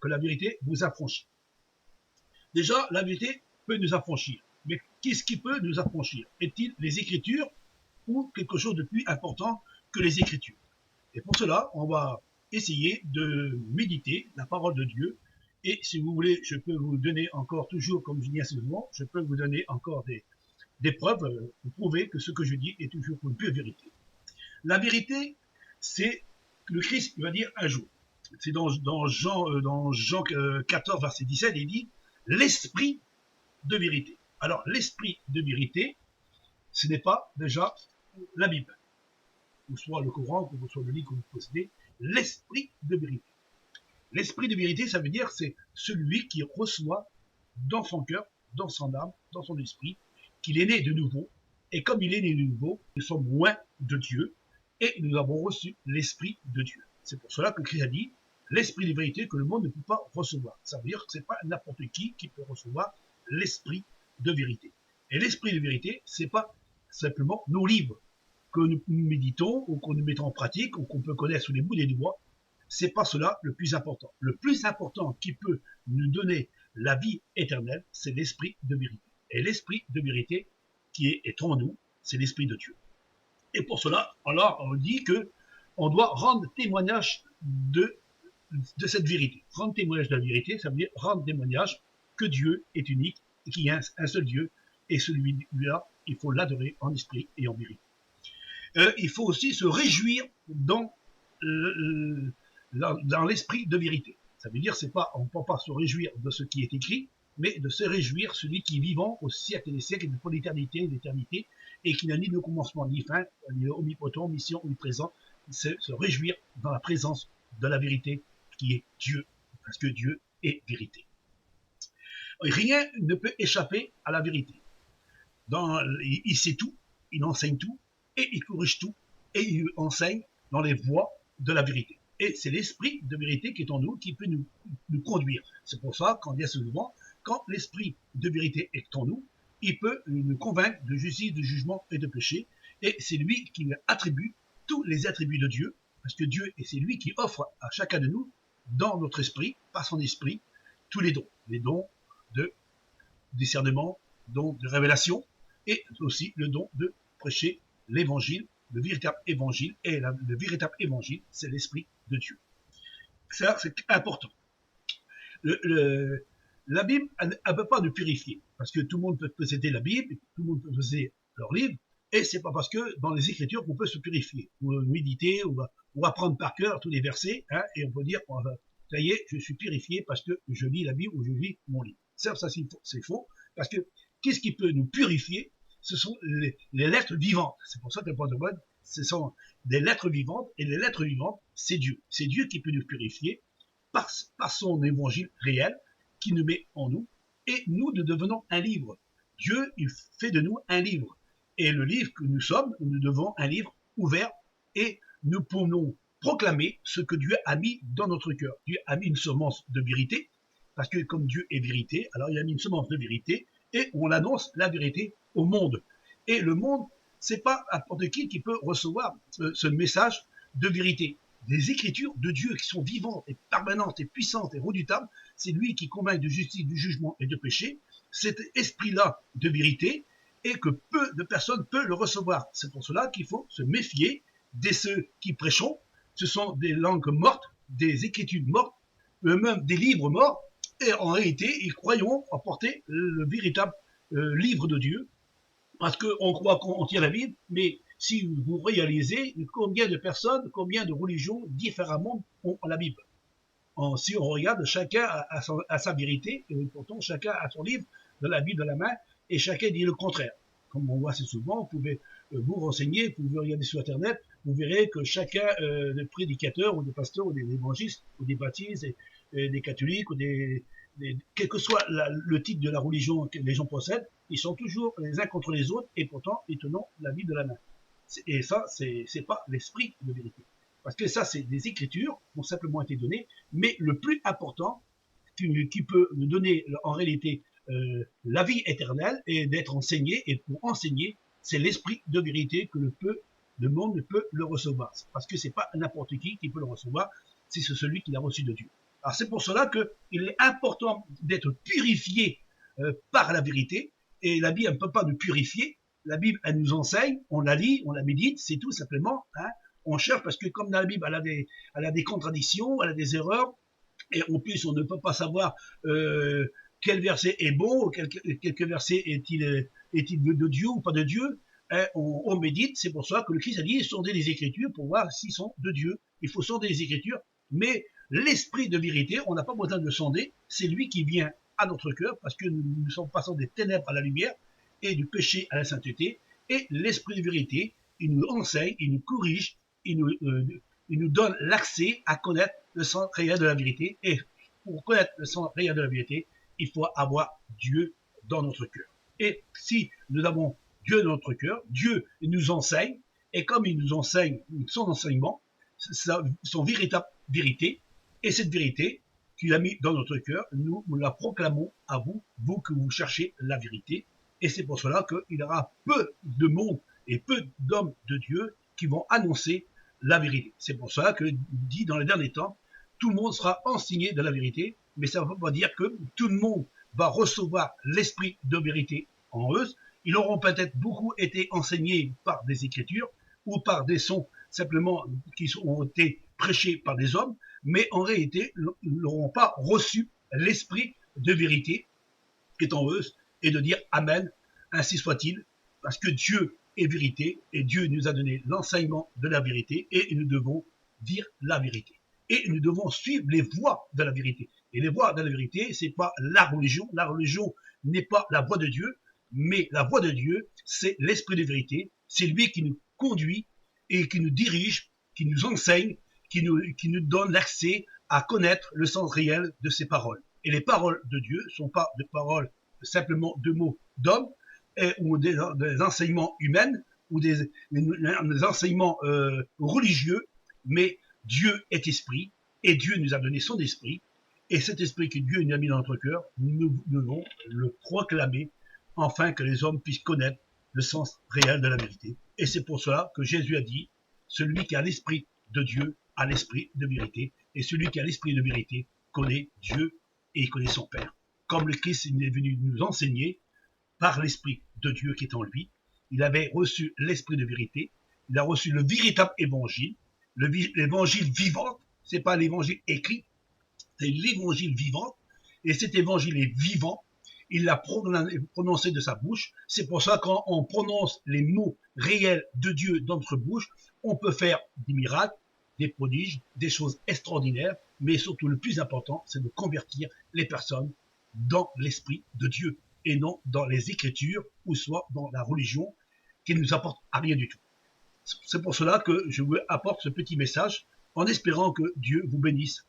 que la vérité vous affranchit. Déjà, la vérité peut nous affranchir. Mais qu'est-ce qui peut nous affranchir? Est-il les Écritures ou quelque chose de plus important que les Écritures? Et pour cela, on va essayer de méditer la parole de Dieu. Et si vous voulez, je peux vous donner encore, toujours comme je dis assez souvent, je peux vous donner encore des preuves pour prouver que ce que je dis est toujours une pure vérité. La vérité, c'est le Christ va dire un jour. C'est dans Jean 14, verset 17, il dit « l'esprit de vérité ». Alors, l'esprit de vérité, ce n'est pas déjà la Bible, ou soit le Coran, ou soit le livre que vous possédez, l'esprit de vérité. L'esprit de vérité, ça veut dire c'est celui qui reçoit dans son cœur, dans son âme, dans son esprit, qu'il est né de nouveau, et comme il est né de nouveau, nous sommes loin de Dieu, et nous avons reçu l'esprit de Dieu. C'est pour cela que Christ a dit l'esprit de vérité que le monde ne peut pas recevoir. Ça veut dire que c'est pas n'importe qui peut recevoir l'esprit de vérité. Et l'esprit de vérité, c'est pas simplement nos livres que nous méditons ou qu'on nous mettons en pratique ou qu'on peut connaître sous les bouts des doigts. C'est pas cela le plus important. Le plus important qui peut nous donner la vie éternelle, c'est l'esprit de vérité. Et l'esprit de vérité qui est en nous, c'est l'esprit de Dieu. Et pour cela, alors on dit que on doit rendre témoignage de cette vérité. Rendre témoignage de la vérité, ça veut dire rendre témoignage que Dieu est unique et qu'il y a un seul Dieu, et celui-là, il faut l'adorer en esprit et en vérité. Il faut aussi se réjouir dans l'esprit de vérité. Ça veut dire, on ne peut pas se réjouir de ce qui est écrit, mais de se réjouir celui qui est vivant au siècle des siècles, de l'éternité, et qui n'a ni de commencement ni fin, ni omnipotent, omniscient, omniprésent, se réjouir dans la présence de la vérité qui est Dieu, parce que Dieu est vérité. Rien ne peut échapper à la vérité. Il sait tout, il enseigne tout, et il corrige tout, et il enseigne dans les voies de la vérité. Et c'est l'esprit de vérité qui est en nous, qui peut nous conduire. C'est pour ça qu'on dit souvent, quand l'esprit de vérité est en nous, il peut nous convaincre de justice, de jugement et de péché, et c'est lui qui attribue tous les attributs de Dieu, parce que Dieu, et c'est lui qui offre à chacun de nous, dans notre esprit, par son esprit, tous les dons de discernement, dons de révélation, et aussi le don de prêcher l'évangile, le véritable évangile, et le véritable évangile, c'est l'esprit de Dieu. Ça, c'est important. La Bible, elle ne peut pas nous purifier, parce que tout le monde peut posséder la Bible, tout le monde peut posséder leur livre, et c'est pas parce que dans les Écritures qu'on peut se purifier, ou méditer, ou apprendre par cœur tous les versets, hein, et on peut dire, ça y est, je suis purifié parce que je lis la Bible ou je lis mon livre. Ça c'est faux, parce que qu'est-ce qui peut nous purifier? Ce sont les lettres vivantes. C'est pour ça que le point de mode, ce sont des lettres vivantes, et les lettres vivantes, c'est Dieu. C'est Dieu qui peut nous purifier par son évangile réel, qui nous met en nous, et nous devenons un livre. Dieu, il fait de nous un livre. Et le livre que nous sommes, nous devons un livre ouvert, et nous pouvons proclamer ce que Dieu a mis dans notre cœur. Dieu a mis une semence de vérité, parce que comme Dieu est vérité, alors il a mis une semence de vérité, et on annonce la vérité au monde. Et le monde, c'est pas n'importe qui peut recevoir ce message de vérité. Les Écritures de Dieu qui sont vivantes et permanentes et puissantes et redoutables, c'est lui qui convainc de justice, du jugement et de péché, cet esprit-là de vérité, et que peu de personnes peuvent le recevoir. C'est pour cela qu'il faut se méfier de ceux qui prêchons. Ce sont des langues mortes, des écritures mortes, même des livres morts, et en réalité, ils croyons emporter le véritable livre de Dieu, parce qu'on croit qu'on tient la Bible, mais si vous réalisez combien de personnes, combien de religions différemment ont la Bible. Si on regarde, chacun a sa vérité, et pourtant chacun a son livre de la Bible dans la main, et chacun dit le contraire. Comme on voit assez souvent, vous pouvez vous renseigner, vous pouvez regarder sur Internet, vous verrez que chacun, des prédicateurs, ou des pasteurs, ou des évangélistes, ou des baptistes, et des catholiques, ou quel que soit le type de la religion que les gens possèdent, ils sont toujours les uns contre les autres, et pourtant ils tenons la Bible de la main. Et ça, c'est pas l'esprit de vérité. Parce que ça, c'est des écritures qui ont simplement été données, mais le plus important, qui peut nous donner en réalité la vie éternelle et d'être enseigné, et pour enseigner, c'est l'esprit de vérité que le monde ne peut le recevoir. Parce que c'est pas n'importe qui peut le recevoir, c'est celui qui l'a reçu de Dieu. Alors c'est pour cela qu'il est important d'être purifié par la vérité, et la Bible ne peut pas nous purifier. La Bible, elle nous enseigne, on la lit, on la médite, c'est tout simplement. Hein. On cherche, parce que comme dans la Bible, elle a des contradictions, elle a des erreurs, et en plus, on ne peut pas savoir quel verset est bon, quel verset est-il de Dieu ou pas de Dieu. Hein, on médite, c'est pour ça que le Christ a dit, sondez les Écritures pour voir s'ils sont de Dieu. Il faut sonder les Écritures, mais l'esprit de vérité, on n'a pas besoin de le sonder, c'est lui qui vient à notre cœur, parce que nous sommes passant des ténèbres à la lumière, et du péché à la sainteté, et l'esprit de vérité, il nous enseigne, il nous corrige, il nous donne l'accès à connaître le sens réel de la vérité, et pour connaître le sens réel de la vérité, il faut avoir Dieu dans notre cœur. Et si nous avons Dieu dans notre cœur, Dieu nous enseigne, et comme il nous enseigne son enseignement, son véritable vérité, et cette vérité qu'il a mis dans notre cœur, nous la proclamons à vous, vous que vous cherchez la vérité, et c'est pour cela qu'il y aura peu de monde et peu d'hommes de Dieu qui vont annoncer la vérité. C'est pour cela que dit dans les derniers temps, tout le monde sera enseigné de la vérité, mais ça ne veut pas dire que tout le monde va recevoir l'esprit de vérité en eux. Ils auront peut-être beaucoup été enseignés par des écritures ou par des sons simplement qui ont été prêchés par des hommes, mais en réalité, ils n'auront pas reçu l'esprit de vérité qui est en eux, et de dire Amen, ainsi soit-il, parce que Dieu est vérité, et Dieu nous a donné l'enseignement de la vérité, et nous devons dire la vérité. Et nous devons suivre les voies de la vérité. Et les voies de la vérité, c'est pas la religion. La religion n'est pas la voie de Dieu, mais la voie de Dieu, c'est l'esprit de vérité. C'est lui qui nous conduit et qui nous dirige, qui nous enseigne, qui nous donne l'accès à connaître le sens réel de ses paroles. Et les paroles de Dieu ne sont pas des paroles simplement de mots d'hommes ou des enseignements humains ou des enseignements religieux, mais Dieu est esprit et Dieu nous a donné son esprit, et cet esprit que Dieu nous a mis dans notre cœur, nous devons le proclamer afin que les hommes puissent connaître le sens réel de la vérité. Et c'est pour cela que Jésus a dit, celui qui a l'esprit de Dieu a l'esprit de vérité, et celui qui a l'esprit de vérité connaît Dieu et il connaît son Père. Comme le Christ est venu nous enseigner par l'esprit de Dieu qui est en lui, il avait reçu l'esprit de vérité, il a reçu le véritable évangile, l'évangile vivant, c'est pas l'évangile écrit, c'est l'évangile vivant, et cet évangile est vivant, il l'a prononcé de sa bouche, c'est pour ça quand on prononce les mots réels de Dieu dans notre bouche, on peut faire des miracles, des prodiges, des choses extraordinaires, mais surtout le plus important, c'est de convertir les personnes dans l'esprit de Dieu, et non dans les Écritures, ou soit dans la religion, qui ne nous apporte à rien du tout. C'est pour cela que je vous apporte ce petit message, en espérant que Dieu vous bénisse